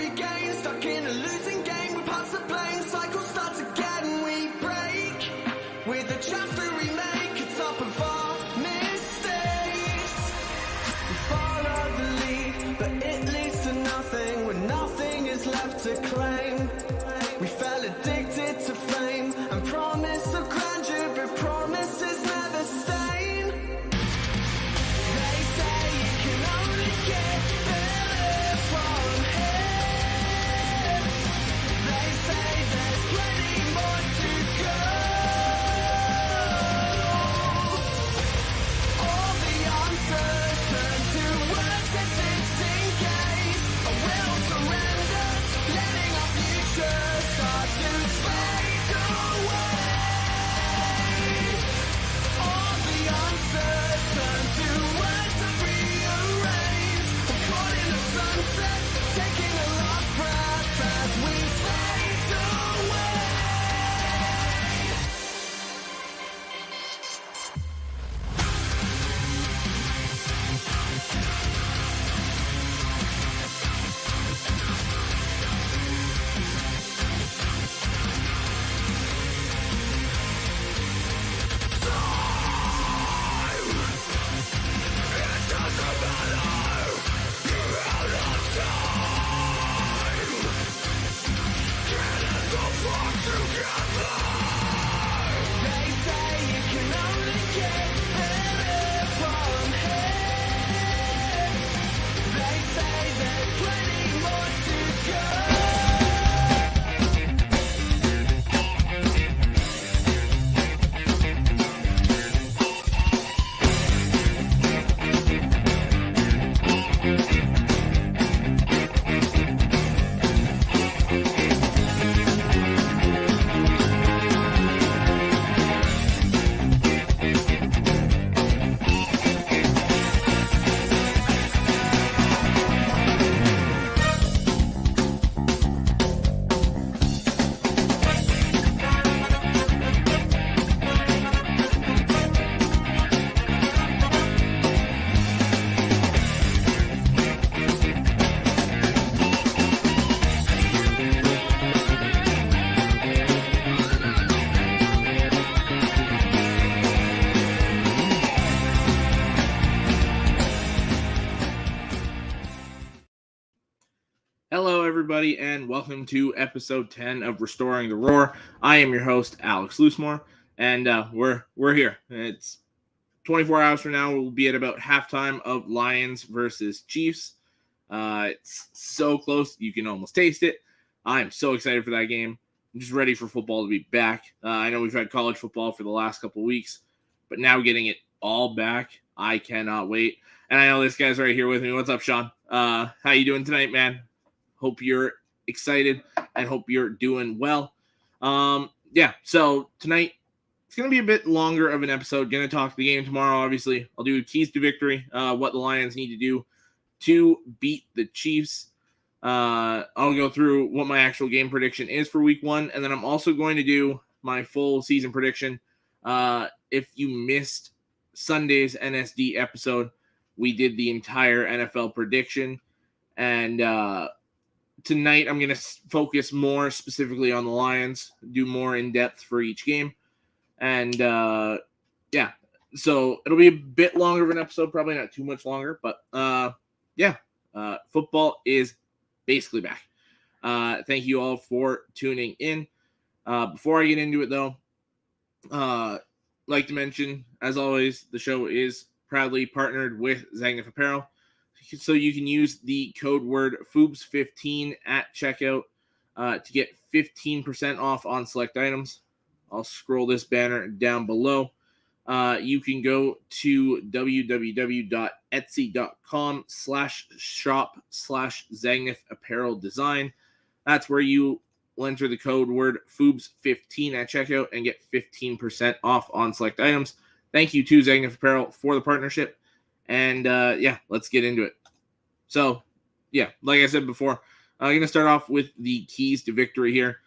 regain. Stuck in a losing game, we pass the blame. Cycle starts again, we break. With a chance to remake, it's up of our mistakes. We follow the lead, but it leads to nothing. When nothing is left to claim. We fell addicted to fame and promise of grandeur, but promises never stain. They say you can only get better from here. They say there's plenty more to go. All the answers turn to words that disengage. A will surrenders, letting our future start to fade away. All the answers turn to words that rearrange. We're caught in the sunset, taking a last breath as we fade away. They say you can only get better from here. They say there's plenty more to go. Hello, everybody, and welcome to episode 10 of Restoring the Roar. I am your host, Alex Loosemore, and we're here. It's 24 hours from now. We'll be at about halftime of Lions versus Chiefs. It's so close, you can almost taste it. I'm so excited for that game. I'm just ready for football to be back. I know we've had college football for the last couple of weeks, but now getting it all back, I cannot wait. And I know this guy's right here with me. What's up, Sean? How you doing tonight, man? Hope you're excited and hope you're doing well. So tonight it's going to be a bit longer of an episode. Going to talk the game tomorrow, obviously. I'll do keys to victory, what the Lions need to do to beat the Chiefs. I'll go through what my actual game prediction is for week 1, and then I'm also going to do my full season prediction. If you missed Sunday's NSD episode, we did the entire NFL prediction, and tonight, I'm going to focus more specifically on the Lions, do more in-depth for each game. And, so it'll be a bit longer of an episode, probably not too much longer. But, football is basically back. Thank you all for tuning in. Before I get into it, though, like to mention, as always, the show is proudly partnered with Zagnif Apparel. So you can use the code word FOOBS15 at checkout to get 15% off on select items. I'll scroll this banner down below. You can go to www.etsy.com/shop/Zagnif Apparel Design. That's where you will enter the code word FOOBS15 at checkout and get 15% off on select items. Thank you to Zagnif Apparel for the partnership. And, let's get into it. So, like I said before, I'm going to start off with the keys to victory here.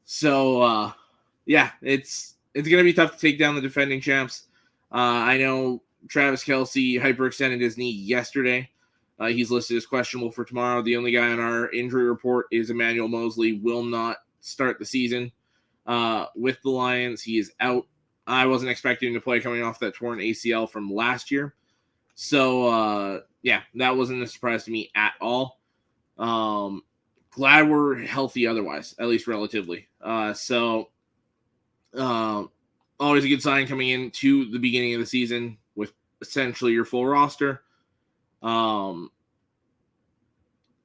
So, it's going to be tough to take down the defending champs. I know Travis Kelce hyperextended his knee yesterday. He's listed as questionable for tomorrow. The only guy on our injury report is Emmanuel Mosley. Will not start the season with the Lions. He is out. I wasn't expecting him to play coming off that torn ACL from last year. So, that wasn't a surprise to me at all. Glad we're healthy otherwise, at least relatively. Always a good sign coming into the beginning of the season with essentially your full roster. As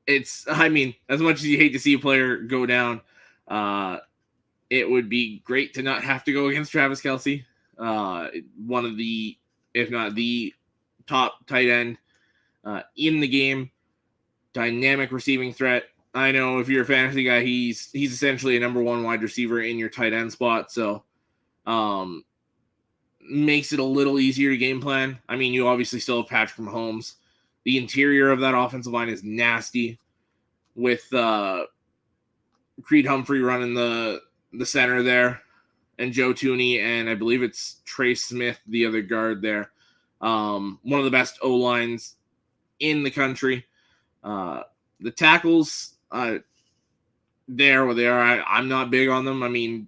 much as you hate to see a player go down, it would be great to not have to go against Travis Kelce, one of the, if not the top tight end in the game, dynamic receiving threat. I know if you're a fantasy guy, he's essentially a number one wide receiver in your tight end spot, so makes it a little easier to game plan. I mean, you obviously still have Patrick Mahomes. The interior of that offensive line is nasty with Creed Humphrey running the center there, and Joe Tooney, and I believe it's Trey Smith, the other guard there. One of the best O-lines in the country. The tackles, there where they are, I'm not big on them. I mean,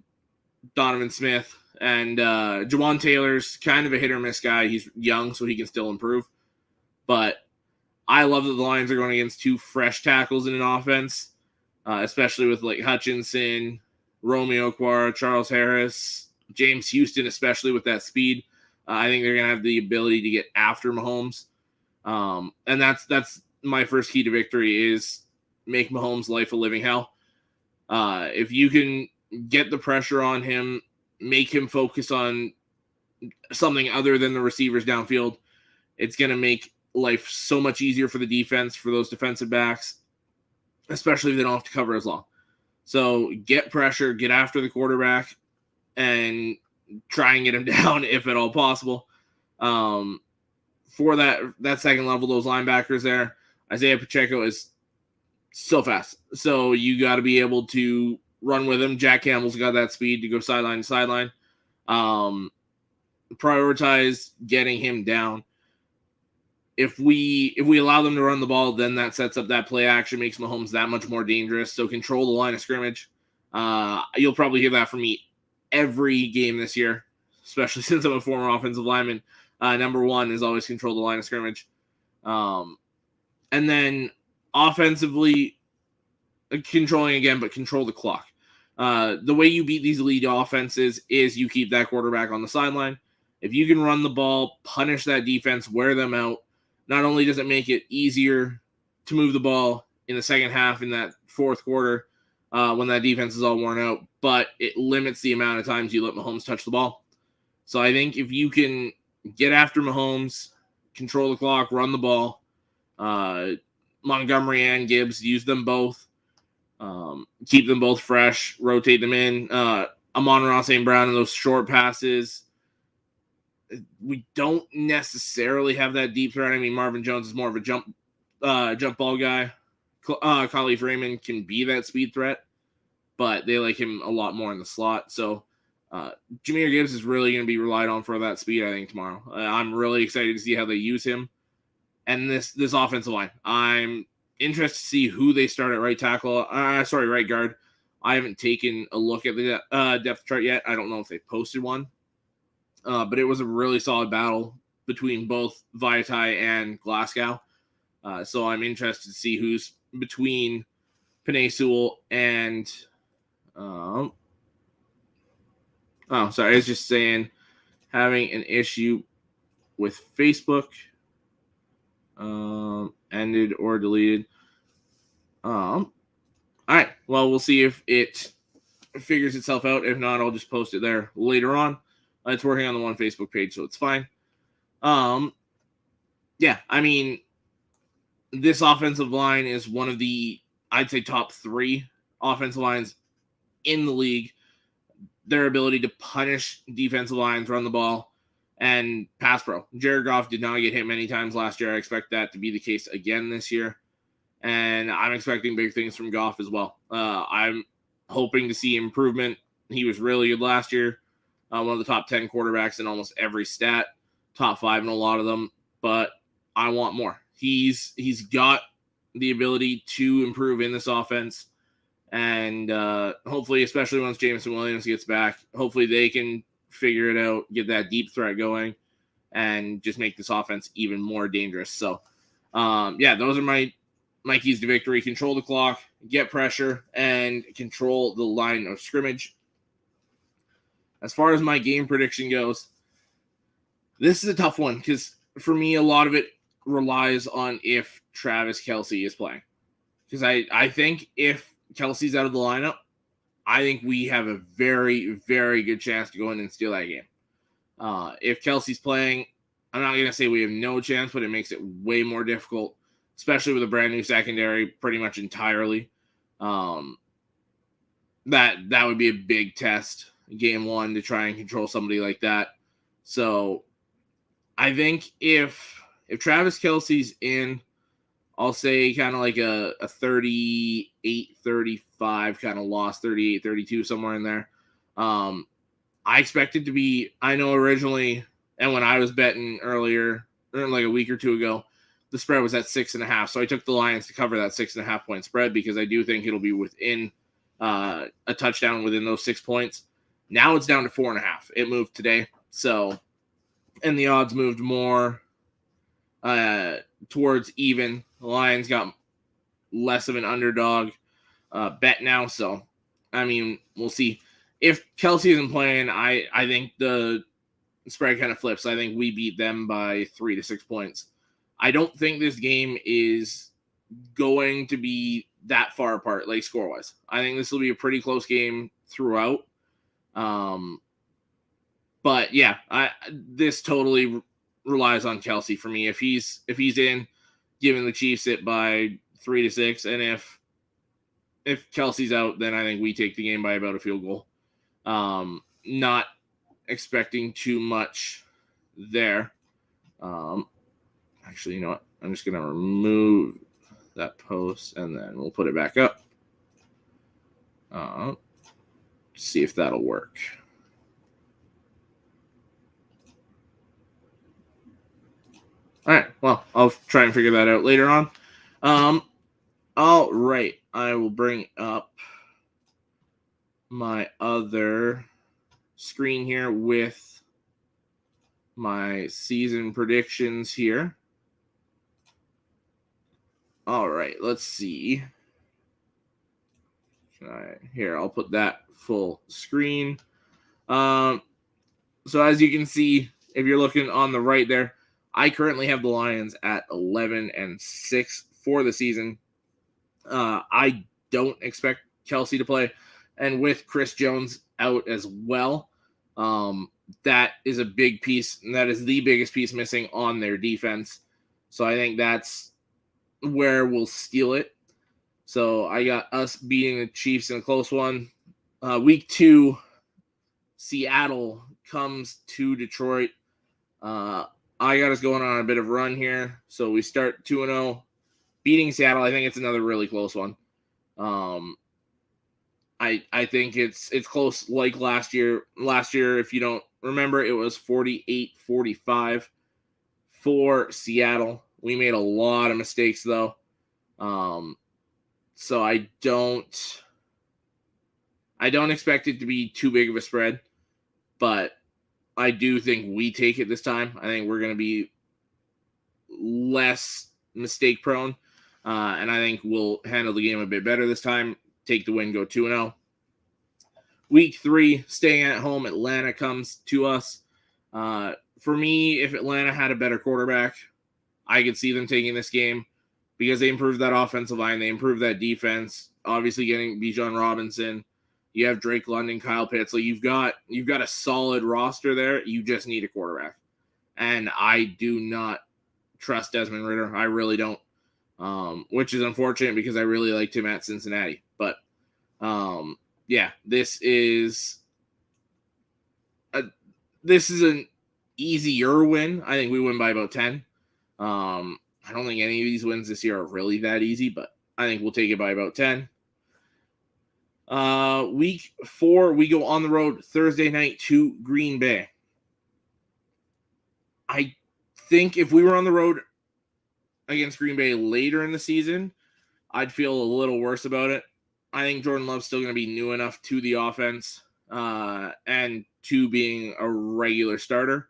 Donovan Smith and Jawan Taylor's kind of a hit or miss guy. He's young, so he can still improve. But I love that the Lions are going against two fresh tackles in an offense, especially with like Hutchinson, Romeo Okwara, Charles Harris, James Houston, especially with that speed. I think they're going to have the ability to get after Mahomes. And that's my first key to victory is make Mahomes' life a living hell. If you can get the pressure on him, make him focus on something other than the receivers downfield, it's going to make life so much easier for the defense, for those defensive backs, especially if they don't have to cover as long. So get pressure, get after the quarterback, and try and get him down if at all possible. For that second level, those linebackers there, Isaiah Pacheco is so fast. So you got to be able to run with him. Jack Campbell's got that speed to go sideline to sideline. Prioritize getting him down. If we allow them to run the ball, then that sets up that play action, makes Mahomes that much more dangerous. So control the line of scrimmage. You'll probably hear that from me every game this year, especially since I'm a former offensive lineman. Number one is always control the line of scrimmage. And then offensively, controlling again, but control the clock. The way you beat these elite offenses is you keep that quarterback on the sideline. If you can run the ball, punish that defense, wear them out, not only does it make it easier to move the ball in the second half in that fourth quarter when that defense is all worn out, but it limits the amount of times you let Mahomes touch the ball. So I think if you can get after Mahomes, control the clock, run the ball, Montgomery and Gibbs, use them both, keep them both fresh, rotate them in. Amon-Ra St. Brown and those short passes. We don't necessarily have that deep threat. I mean, Marvin Jones is more of a jump ball guy. Khalif Raymond can be that speed threat, but they like him a lot more in the slot. So Jahmyr Gibbs is really going to be relied on for that speed, I think, tomorrow. I'm really excited to see how they use him. And this offensive line. I'm interested to see who they start at right guard. I haven't taken a look at the depth chart yet. I don't know if they posted one. But it was a really solid battle between both Vaitai and Glasgow. So I'm interested to see who's between Penei Sewell and I was just saying having an issue with Facebook. Ended or deleted. All right. Well, we'll see if it figures itself out. If not, I'll just post it there later on. It's working on the one Facebook page, so it's fine. Yeah, I mean, this offensive line is one of the, I'd say, top three offensive lines in the league. Their ability to punish defensive lines, run the ball, and pass pro. Jared Goff did not get hit many times last year. I expect that to be the case again this year. And I'm expecting big things from Goff as well. I'm hoping to see improvement. He was really good last year. One of the top 10 quarterbacks in almost every stat. Top 5 in a lot of them. But I want more. he's got the ability to improve in this offense. And hopefully, especially once Jameson Williams gets back, hopefully they can figure it out, get that deep threat going, and just make this offense even more dangerous. So, those are my keys to victory. Control the clock, get pressure, and control the line of scrimmage. As far as my game prediction goes, this is a tough one because for me, a lot of it relies on if Travis Kelce is playing. Because I think if Kelsey's out of the lineup, I think we have a very, very good chance to go in and steal that game. If Kelsey's playing, I'm not going to say we have no chance, but it makes it way more difficult, especially with a brand new secondary pretty much entirely. That would be a big test, game one, to try and control somebody like that. So I think if Travis Kelce's in, I'll say kind of like a 38-35 kind of loss, 38-32, somewhere in there. I expect it to be, I know originally, and when I was betting earlier, like a week or two ago, the spread was at 6.5. So I took the Lions to cover that 6.5 point spread because I do think it'll be within a touchdown within those 6 points. Now it's down to 4.5. It moved today. So, and the odds moved more towards even. The Lions got less of an underdog bet now. So, I mean, we'll see. If Kelce isn't playing, I think the spread kind of flips. I think we beat them by 3 to 6 points. I don't think this game is going to be that far apart, like score-wise. I think this will be a pretty close game throughout. But yeah, this totally relies on Kelce for me. If he's in, giving the Chiefs it by 3 to 6, and if Kelce's out, then I think we take the game by about a field goal. Not expecting too much there. Actually, you know what? I'm just gonna remove that post and then we'll put it back up. See if that'll work. All right. Well, I'll try and figure that out later on. All right. I will bring up my other screen here with my season predictions here. All right. Let's see. Here, I'll put that full screen. So as you can see, if you're looking on the right there, I currently have the Lions at 11-6 for the season. I don't expect Kelce to play. And with Chris Jones out as well, that is a big piece. And that is the biggest piece missing on their defense. So I think that's where we'll steal it. So I got us beating the Chiefs in a close one. Week 2, Seattle comes to Detroit. I got us going on a bit of a run here. So we start 2-0, beating Seattle. I think it's another really close one. I think it's close like last year. Last year, if you don't remember, it was 48-45 for Seattle. We made a lot of mistakes, though. So I don't expect it to be too big of a spread, but I do think we take it this time. I think we're going to be less mistake prone, and I think we'll handle the game a bit better this time. Take the win, go 2-0. Week 3, staying at home, Atlanta comes to us. For me, if Atlanta had a better quarterback, I could see them taking this game because they improved that offensive line. They improved that defense. Obviously, getting Bijan Robinson. You have Drake London, Kyle Pitts. So you've got a solid roster there. You just need a quarterback. And I do not trust Desmond Ridder. I really don't. Which is unfortunate because I really liked him at Cincinnati. But yeah, this is an easier win. I think we win by about 10. I don't think any of these wins this year are really that easy, but I think we'll take it by about 10. Week 4, we go on the road Thursday night to Green Bay. I think if we were on the road against Green Bay later in the season, I'd feel a little worse about it. I think Jordan Love's still going to be new enough to the offense and to being a regular starter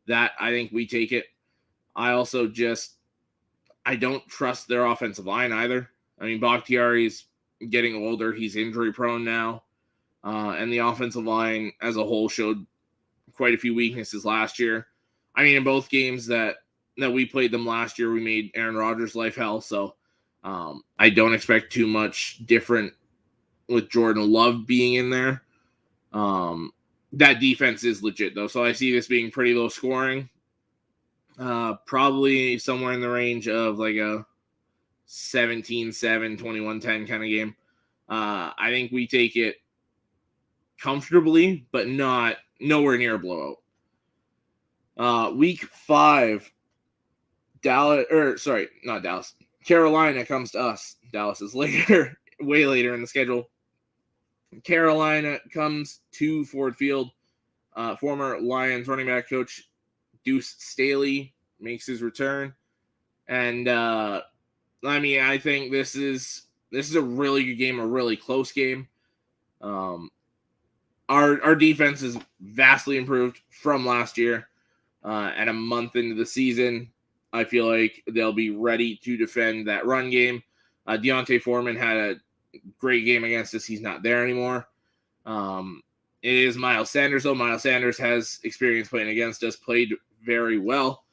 that I think we take it. I also I don't trust their offensive line either. I mean, Bakhtiari's getting older. He's injury prone now. And the offensive line as a whole showed quite a few weaknesses last year. I mean, in both games that we played them last year, we made Aaron Rodgers' life hell. So I don't expect too much different with Jordan Love being in there. That defense is legit, though. So I see this being pretty low scoring. Probably somewhere in the range of like a 17-7, 21-10 kind of game. I think we take it comfortably, but nowhere near a blowout. Week 5, not Dallas. Carolina comes to us. Dallas is later, way later in the schedule. Carolina comes to Ford Field. Former Lions running back coach Deuce Staley makes his return. And I think this is a really good game, a really close game. Our defense is vastly improved from last year. And a month into the season, I feel like they'll be ready to defend that run game. Deontay Foreman had a great game against us. He's not there anymore. It is Miles Sanders, though. Miles Sanders has experience playing against us, played very well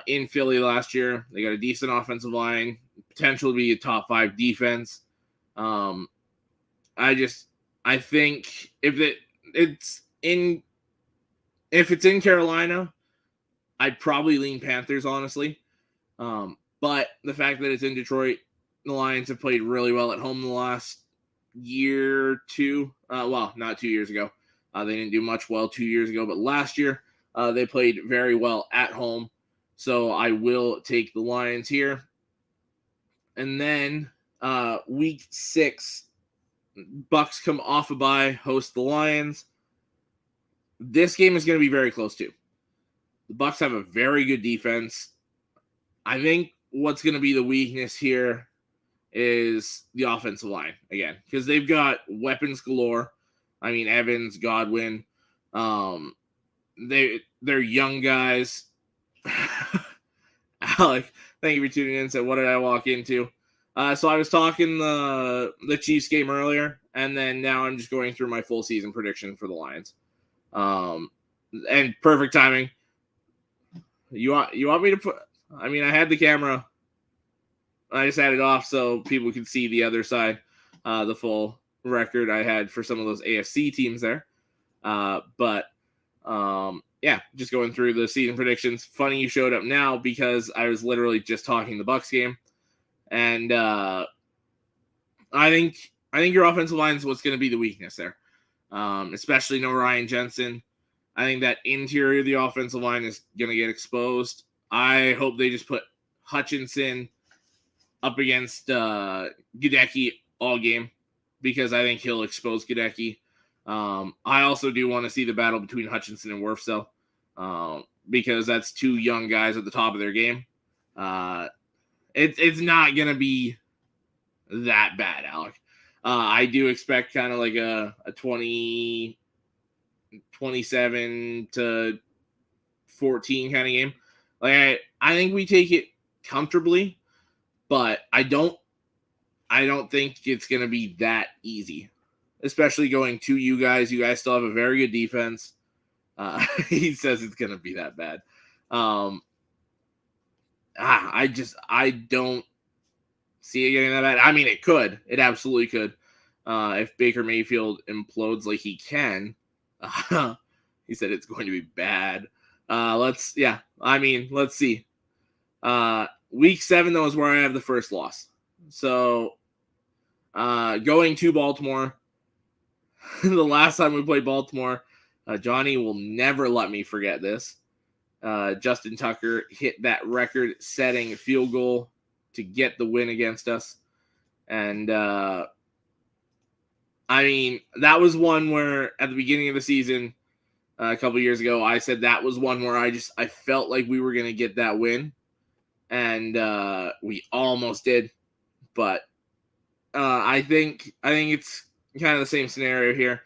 in Philly last year. They got a decent offensive line, potential to be a top 5 defense. I think if it's in Carolina, I'd probably lean Panthers, honestly. But the fact that it's in Detroit, the Lions have played really well at home the last year or two. Not 2 years ago. They didn't do much well 2 years ago, but last year they played very well at home. So I will take the Lions here. And then week 6, Bucks come off a bye, host the Lions. This game is going to be very close too. The Bucks have a very good defense. I think what's going to be the weakness here is the offensive line again, because they've got weapons galore. I mean, Evans, Godwin, they're young guys. Alec, thank you for tuning in. So what did I walk into? So I was talking the Chiefs game earlier, and then now I'm just going through my full season prediction for the Lions. And perfect timing. You want me to put? I mean, I had the camera. I just had it off so people could see the other side, the full record I had for some of those AFC teams there. Yeah, just going through the season predictions. Funny you showed up now because I was literally just talking the Bucks game, and I think your offensive line is what's going to be the weakness there, especially no Ryan Jensen. I think that interior of the offensive line is going to get exposed. I hope they just put Hutchinson up against Gadecki all game because I think he'll expose Gadecki. I also do want to see the battle between Hutchinson and Wirfsell because that's 2 young guys at the top of their game. It's not going to be that bad, Alec. I do expect kind of like a 27 to 14 kind of game. Like I think we take it comfortably, but I don't think it's going to be that easy, especially going to you guys. You guys still have a very good defense. He says it's going to be that bad. I don't see it getting that bad. I mean, it could. It absolutely could. If Baker Mayfield implodes like he can, he said it's going to be bad. Let's see. Week 7, though, is where I have the first loss. So, going to Baltimore, the last time we played Baltimore, Johnny will never let me forget this. Justin Tucker hit that record-setting field goal to get the win against us. And, that was one where at the beginning of the season, a couple years ago, I said that was one where I felt like we were going to get that win. and we almost did, but I think it's kind of the same scenario here,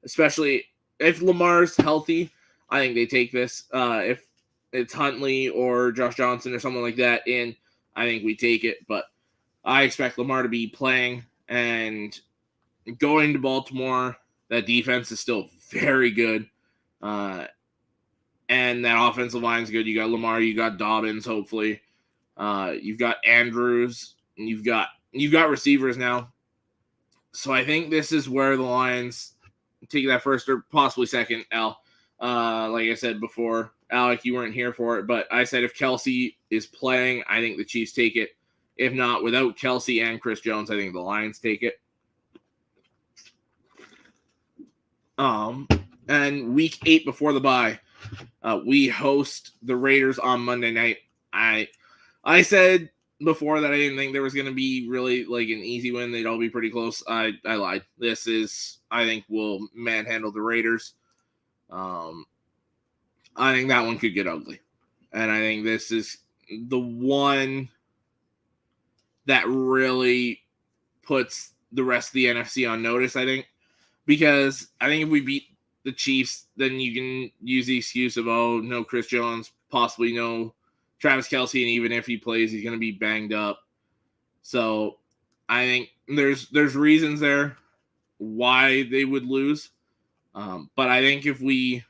especially if Lamar's healthy. I think they take this. If it's Huntley or Josh Johnson or someone like that in, I think we take it. But I expect Lamar to be playing and going to Baltimore. That defense is still very good. And that offensive line is good. You got Lamar, you got Dobbins, hopefully. You've got Andrews, and you've got receivers now. So I think this is where the Lions take that first or possibly second L. Like I said before, Alec, you weren't here for it, but I said if Kelsey is playing, I think the Chiefs take it. If not, without Kelsey and Chris Jones, I think the Lions take it. And week 8 before the bye, we host the Raiders on Monday night. I said before that I didn't think there was going to be really like an easy win. They'd all be pretty close. I lied. This is, I think we'll manhandle the Raiders. I think that one could get ugly. And I think this is the one that really puts the rest of the NFC on notice, I think. Because I think if we beat the Chiefs, then you can use the excuse of, oh, no Chris Jones, possibly no Travis Kelce, and even if he plays, he's going to be banged up. So I think there's reasons there why they would lose. But I think if we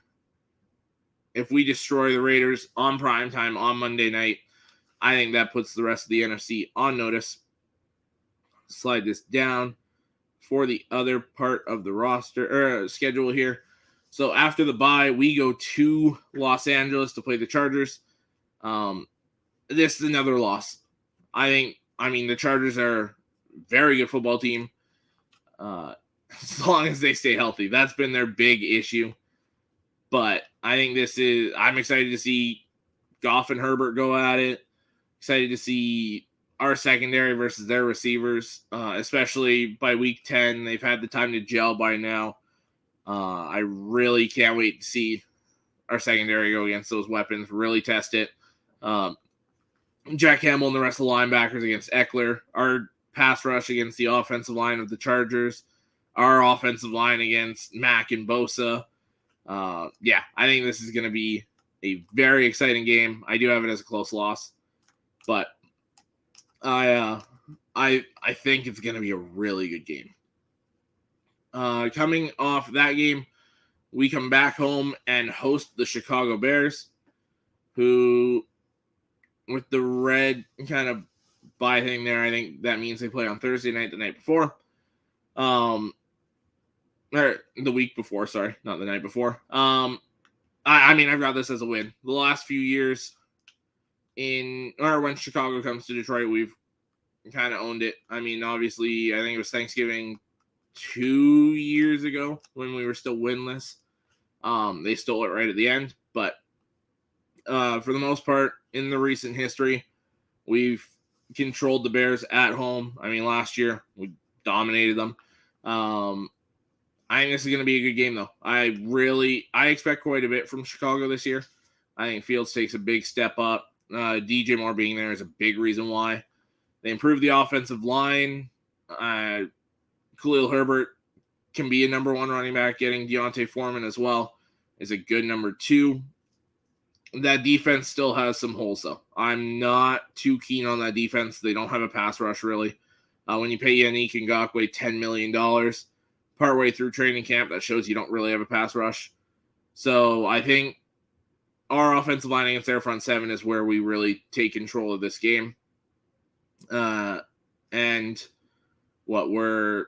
destroy the Raiders on primetime on Monday night, I think that puts the rest of the NFC on notice. Slide this down for the other part of the roster or schedule here. So after the bye, we go to Los Angeles to play the Chargers. This is another loss. I mean, the Chargers are a very good football team. As long as they stay healthy. That's been their big issue. But I think I'm excited to see Goff and Herbert go at it. Excited to see our secondary versus their receivers, especially by week 10. They've had the time to gel by now. I really can't wait to see our secondary go against those weapons, really test it. Jack Campbell and the rest of the linebackers against Eckler, our pass rush against the offensive line of the Chargers, our offensive line against Mack and Bosa. I think this is going to be a very exciting game. I do have it as a close loss, but I think it's going to be a really good game. Coming off that game, we come back home and host the Chicago Bears, who, with the red kind of bye thing there, I think that means they play on Thursday night, the night before. Or the week before, sorry, not the night before. I've got this as a win. The last few years when Chicago comes to Detroit, we've kind of owned it. I mean, obviously, I think it was Thanksgiving 2 years ago when we were still winless. They stole it right at the end, but for the most part, in the recent history, we've controlled the Bears at home. I mean, last year we dominated them. I think this is going to be a good game, though. I expect quite a bit from Chicago this year. I think Fields takes a big step up. DJ Moore being there is a big reason why. They improved the offensive line. Khalil Herbert can be a number 1 running back. Getting Deontay Foreman as well is a good number 2. That defense still has some holes, though. I'm not too keen on that defense. They don't have a pass rush, really. When you pay Yannick Ngakoue $10 million partway through training camp, that shows you don't really have a pass rush. So I think our offensive line against their front 7 is where we really take control of this game. And we're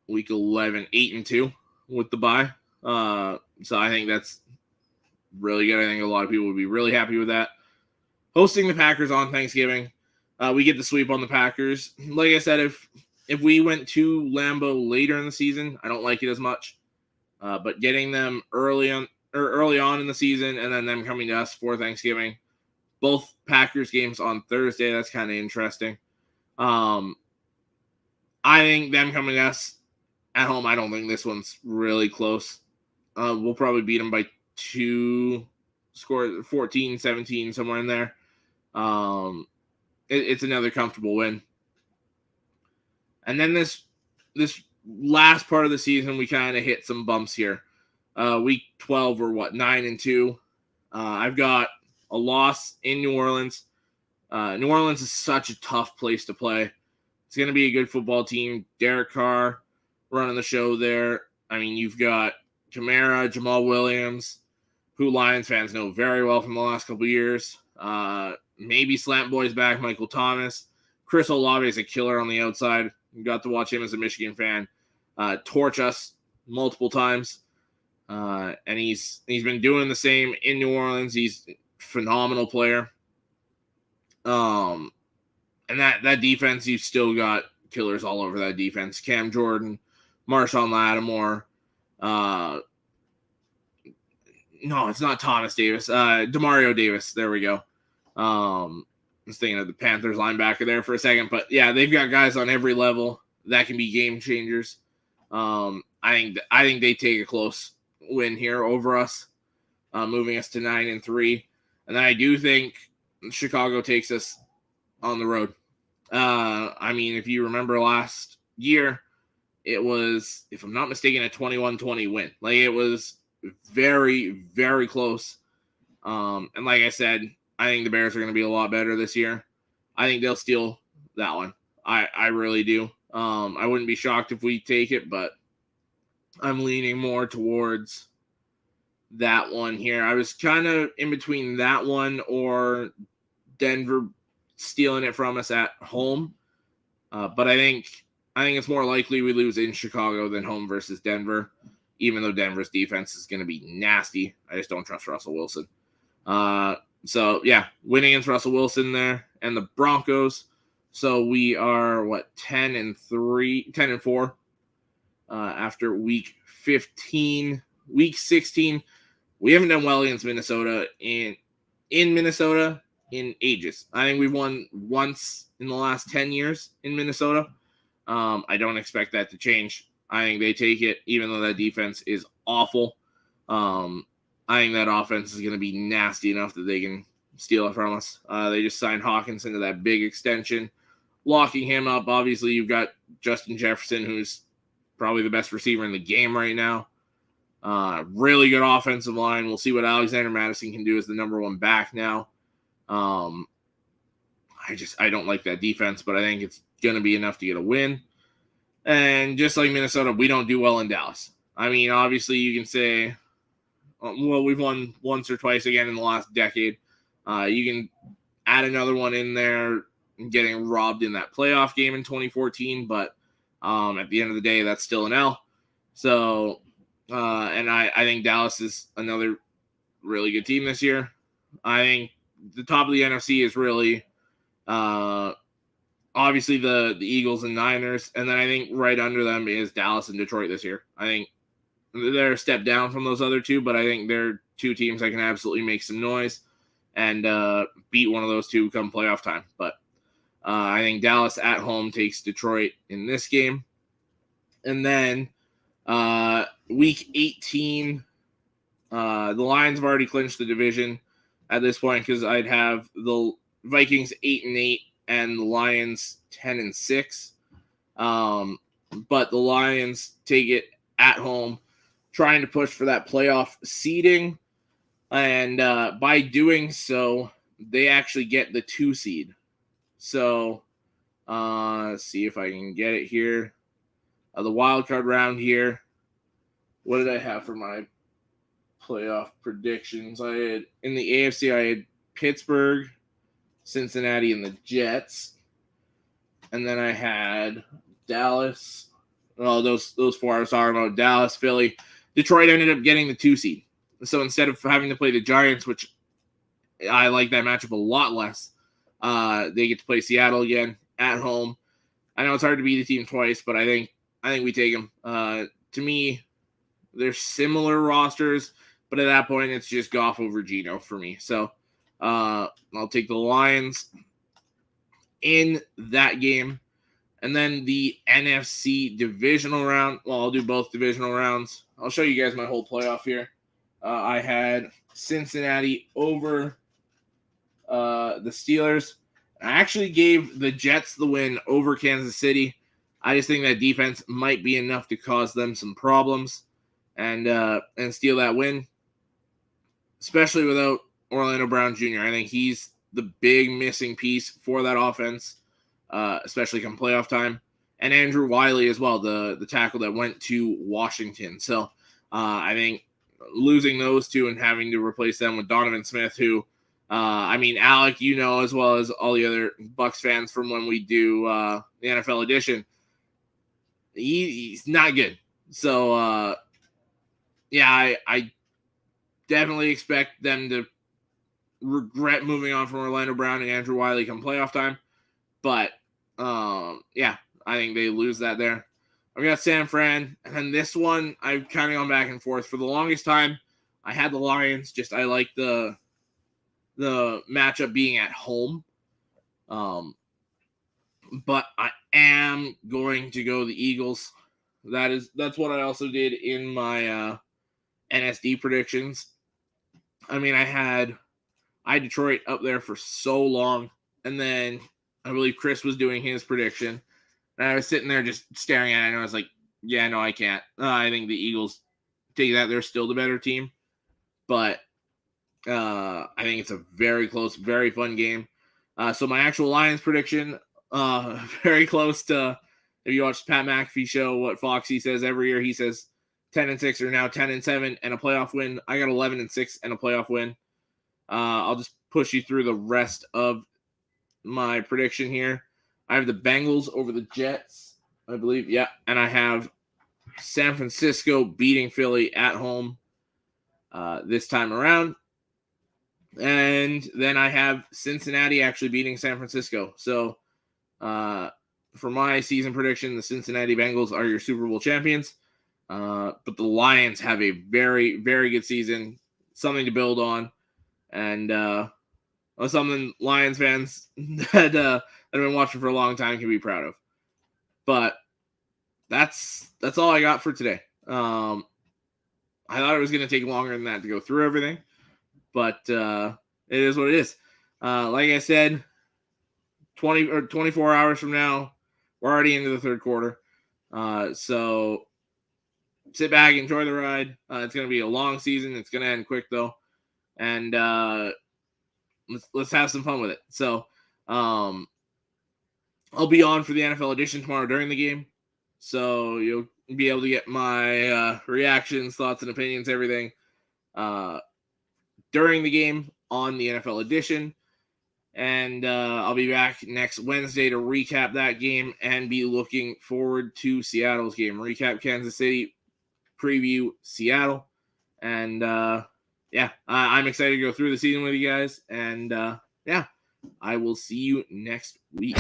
week 11, 8-2 with the bye. So I think that's really good. I think a lot of people would be really happy with that. Hosting the Packers on Thanksgiving, we get the sweep on the Packers. Like I said, if we went to Lambeau later in the season, I don't like it as much. But getting them early on in the season and then them coming to us for Thanksgiving, both Packers games on Thursday, that's kind of interesting. I think them coming to us at home, I don't think this one's really close. We'll probably beat them by 2 scores, 14, 17, somewhere in there. It's another comfortable win. And then this last part of the season, we kind of hit some bumps here. Week 12, we're 9-2. I've got a loss in New Orleans. New Orleans is such a tough place to play. It's going to be a good football team. Derek Carr running the show there. I mean, you've got Kamara, Jamal Williams, who Lions fans know very well from the last couple of years. Maybe Slant Boy's back, Michael Thomas. Chris Olave is a killer on the outside. You got to watch him as a Michigan fan torch us multiple times. And he's been doing the same in New Orleans. He's a phenomenal player. And that defense, you've still got killers all over that defense. Cam Jordan, Marshawn Lattimore. No, it's not Thomas Davis. Demario Davis. There we go. I was thinking of the Panthers linebacker there for a second. But, yeah, they've got guys on every level that can be game changers. I think they take a close win here over us, moving us to 9-3. And then I do think Chicago takes us on the road. I mean, if you remember last year, it was, if I'm not mistaken, a 21-20 win. Like, it was very, very close. And like I said, I think the Bears are going to be a lot better this year. I think they'll steal that one. I really do. I wouldn't be shocked if we take it, but I'm leaning more towards that one here. I was kind of in between that one or Denver stealing it from us at home. But I think it's more likely we lose in Chicago than home versus Denver, even though Denver's defense is going to be nasty. I just don't trust Russell Wilson. So, yeah, winning against Russell Wilson there and the Broncos. So we are, 10-4 after week 15. Week 16, we haven't done well against Minnesota in Minnesota in ages. I think we've won once in the last 10 years in Minnesota. I don't expect that to change. I think they take it, even though that defense is awful. I think that offense is going to be nasty enough that they can steal it from us. They just signed Hawkins into that big extension, locking him up. Obviously, you've got Justin Jefferson, who's probably the best receiver in the game right now. Really good offensive line. We'll see what Alexander Madison can do as the number one back now. I don't like that defense, but I think it's going to be enough to get a win. And just like Minnesota, we don't do well in Dallas. I mean, obviously you can say, well, we've won once or twice again in the last decade. You can add another one in there, getting robbed in that playoff game in 2014, but at the end of the day, that's still an L. So, and I think Dallas is another really good team this year. I think the top of the NFC is really obviously the Eagles and Niners, and then I think right under them is Dallas and Detroit this year. I think they're a step down from those other two, but I think they're two teams that can absolutely make some noise and beat one of those two come playoff time. But I think Dallas at home takes Detroit in this game. And then week 18, the Lions have already clinched the division at this point because I'd have the Vikings 8-8 and the Lions 10-6. But the Lions take it at home, trying to push for that playoff seeding. And by doing so, they actually get the 2 seed. So let's see if I can get it here. The wild card round here. What did I have for my playoff predictions? I had in the AFC, I had Pittsburgh, Cincinnati, and the Jets. And then I had Dallas. Oh, those 4 I was talking about. Dallas, Philly. Detroit ended up getting the 2 seed. So instead of having to play the Giants, which I like that matchup a lot less, they get to play Seattle again at home. I know it's hard to beat a team twice, but I think we take them. To me, they're similar rosters, but at that point, it's just Goff over Geno for me. So I'll take the Lions in that game. And then the NFC divisional round. Well, I'll do both divisional rounds. I'll show you guys my whole playoff here. I had Cincinnati over the Steelers. I actually gave the Jets the win over Kansas City. I just think that defense might be enough to cause them some problems and steal that win, especially without Orlando Brown Jr. I think he's the big missing piece for that offense, especially come playoff time. And Andrew Wiley as well, the tackle that went to Washington. So I think losing those two and having to replace them with Donovan Smith, who, Alec, as well as all the other Bucs fans from when we do the NFL edition, he's not good. So, I definitely expect them to regret moving on from Orlando Brown and Andrew Wiley come playoff time. But, I think they lose that there. I've got San Fran, and then this one, I've kind of gone back and forth. For the longest time, I had the Lions. I like the matchup being at home. But I am going to go the Eagles. That's what I also did in my NSD predictions. I had Detroit up there for so long, and then I believe Chris was doing his prediction. And I was sitting there just staring at it, and I was like, yeah, no, I can't. I think the Eagles take that. They're still the better team. But I think it's a very close, very fun game. So my actual Lions prediction, very close to, if you watch Pat McAfee show, what Foxy says every year, he says 10-6 or now 10-7 and a playoff win. I got 11-6 and a playoff win. I'll just push you through the rest of my prediction here. I have the Bengals over the Jets, I believe. Yeah. And I have San Francisco beating Philly at home this time around. And then I have Cincinnati actually beating San Francisco. So for my season prediction, the Cincinnati Bengals are your Super Bowl champions. But the Lions have a very, very good season, something to build on. And something Lions fans that have been watching for a long time can be proud of. But that's all I got for today. I thought it was going to take longer than that to go through everything, but it is what it is. Like I said, 20 or 24 hours from now, we're already into the third quarter. So sit back, enjoy the ride. It's going to be a long season. It's going to end quick though. And let's have some fun with it. So I'll be on for the NFL edition tomorrow during the game. So you'll be able to get my reactions, thoughts, and opinions, everything during the game on the NFL edition. And I'll be back next Wednesday to recap that game and be looking forward to Seattle's game. Recap Kansas City, preview Seattle. And I'm excited to go through the season with you guys. And I will see you next week.